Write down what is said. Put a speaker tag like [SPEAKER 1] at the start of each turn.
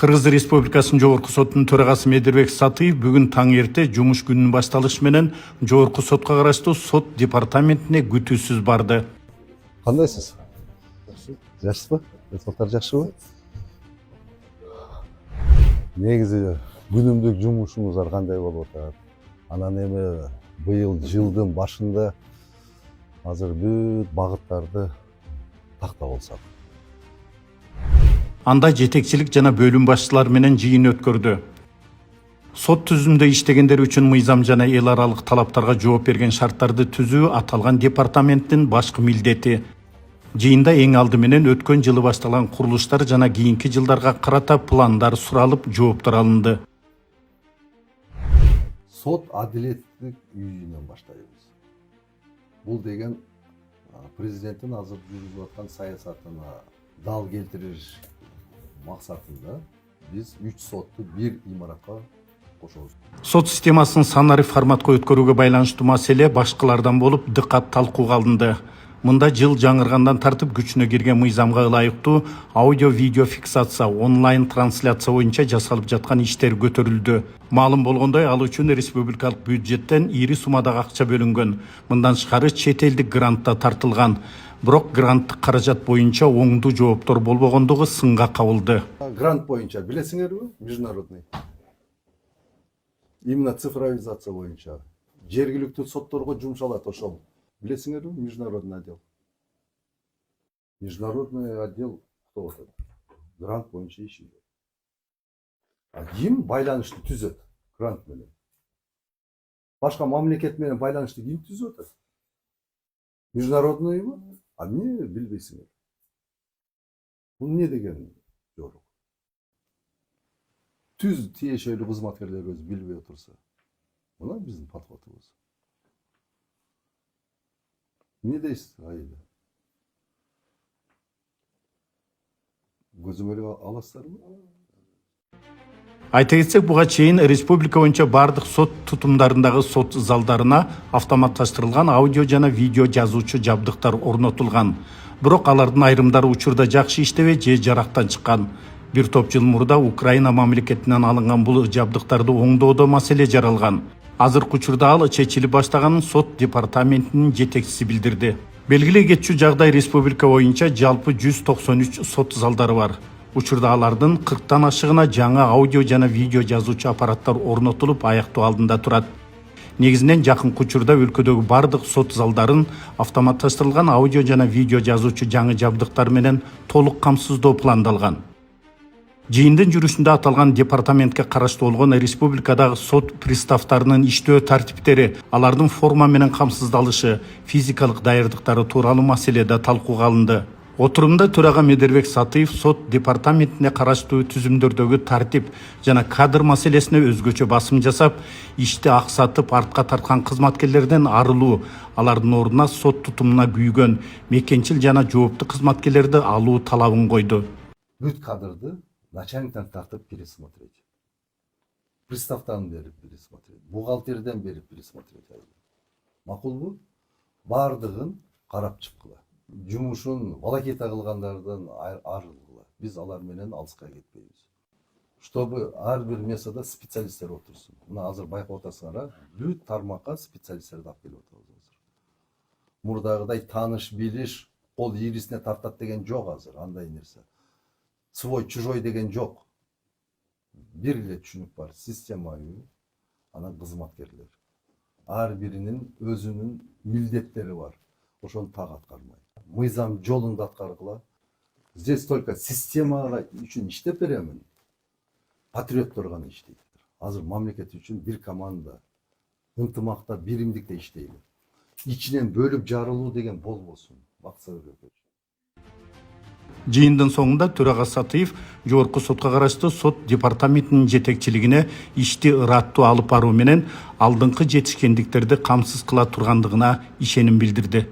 [SPEAKER 1] Кыргыз Республикасынын Жогорку сотунун төрагасы Медербек Сатыев бүгүн таң эрте жумуш күнүнүн башталышы менен Жогорку сотко караштуу сот департаментине күтүүсүз барды.
[SPEAKER 2] Кандайсыз? Жакшысызбы? Эсмактар жакшыбы? Негизи күнүмдүк жумушуңуздар кандай болуп атат? Анан эми быйыл жылдын башында азыр бүт багыттарды тактап алсак.
[SPEAKER 1] Анда жетекчилик жана бөлүм башчылары менен жыйын өткөрдү. Сот түзүмдө иштегендер үчүн мыйзам жана эл аралык талаптарга жооп берген шарттарды түзүү аталган департаменттин башкы милдети. Жыйында эң алды менен өткөн жылы башталган курулуштар жана кийинки жылдарга карата пландар суралып, жооптор алынды.
[SPEAKER 2] Сот адилеттик үйүнөн баштайбыз. Бул деген президенттин азыр жүргүзүп аткан саясатына дал келтириш максатында биз 3 сотту бир имаратка кошобуз.
[SPEAKER 1] Сот системасын санари форматка өткөрүүгө байланыштуу маселе башкалардан болуп дыкат талкууга алынды. Мында жыл жаңыргандан тартып күчүнө кирген мыйзамга ылайыктуу аудио-видео фиксация, онлайн трансляция боюнча жасалып жаткан иштер көтөрүлдү. Маалым болгондой, ал үчүн республикалык бюджеттен ири суммадагы акча бөлүнгөн. Мындан тышкары чет элдик грант да тартылган. Бирок гранттык каражат боюнча оңдуу жооптор болбогондугу сынга кабылды.
[SPEAKER 2] Грант боюнча билесиңерби? Международный. Именно цифровизация боюнча жергиликтүү сотторго жумшалат ошол. Билесиңерби? Международный отдел. Международный отдел кто это? Грант боюнча иши. А ким байланышты түзөт грант менен? Башка мамлекет менен байланышты ким түзөт? Международныйбы? А эмне билбейсиңер? Бул эмне деген жорук? Түз тиешелүү кызматкерлер өзү билбей отурса, мына биздин подходубуз. Эмне дейсиз, айда? Көзөмөлгө аласыздарбы?
[SPEAKER 1] Айта кетсек, буга чейин республика боюнча бардык сот тутумдарындагы сот залдарына автоматташтырылган аудио жана видео жазуучу жабдыктар орнотулган. Бирок алардын айрымдары учурда жакшы иштебей же жарактан чыккан. Бир топ жыл мурда Украина мамлекетинен алынган бул жабдыктарды оңдоодо маселе жаралган. Азыркы учурда ал чечилип баштаганын сот департаментинин жетекчиси билдирди. Белгилей кетчү жагдай республика боюнча жалпы 193 сот залдары бар. Учурда алардын 40тан ашыгына жаңа аудио жана видео жазуучу аппараттар орнотулуп аяктоо алдында турат. Негизинен жакынкы учурда өлкөдөгү бардык сот залдарын автоматташтырылган аудио жана видео жазуучу жаңы жабдыктар менен толук камсыздоо пландалган. Жыйындын жүрүшүндө аталган департаментке караштуу болгон республикадагы сот приставтарынын иштөө тартиптери, алардын форма менен камсыздалышы, физикалык даярдыктары тууралуу маселе да талкууга алынды. Отурумда төрага Медербек Сатыев сот департаментине караштуу түзүмдөрдөгү тартип жана кадр маселесине өзгөчө басым жасап, ишти аксатып артка тарткан кызматкерлерден арылуу, алардын ордуна сот тутумуна күйгөн мекенчил жана жооптуу кызматкерлерди алуу талабын койду.
[SPEAKER 2] Бүт кадрды начальниктен тартып пересмотреть. Приставтан берип пересмотреть. Бухгалтерден берип пересмотреть. Макулбу? Бардыгын карап чыккыла. Жумушун волокита кылгандардан арылгыла. Биз алар менен алыска кетпейбиз. Чтобы ар бир месада специалисттер отурсун. Мына азыр байкап атасыңар, бүт тармакка специалисттерди алып келип атабыз азыр. Мурдагыдай тааныш билиш, кол ирисине тартат деген жок азыр, андай нерсе. Свой чужой деген жок. Бир эле түшүнүк бар, система, анан кызматкерлер. Ар биринин өзүнүн милдеттери бар. Ошону так аткармайт. Мыйзам жолунда аткаргыла. Здесь только системага үчүн иштеп беремин. Патриоттор гана иштейт. Азыр мамлекет үчүн бир команда, ынтымакта, биримдикте иштейли. Ичинен бөлүп жарылуу деген болбосун. Максат өрөкөч.
[SPEAKER 1] Жыйындын соңунда төрага Сатыев Жогорку сотко караштуу сот департаментинин жетекчилигине ишти ыраттуу алып баруу менен алдыңкы жетишкендиктерди камсыз кыла тургандыгына ишеним билдирди.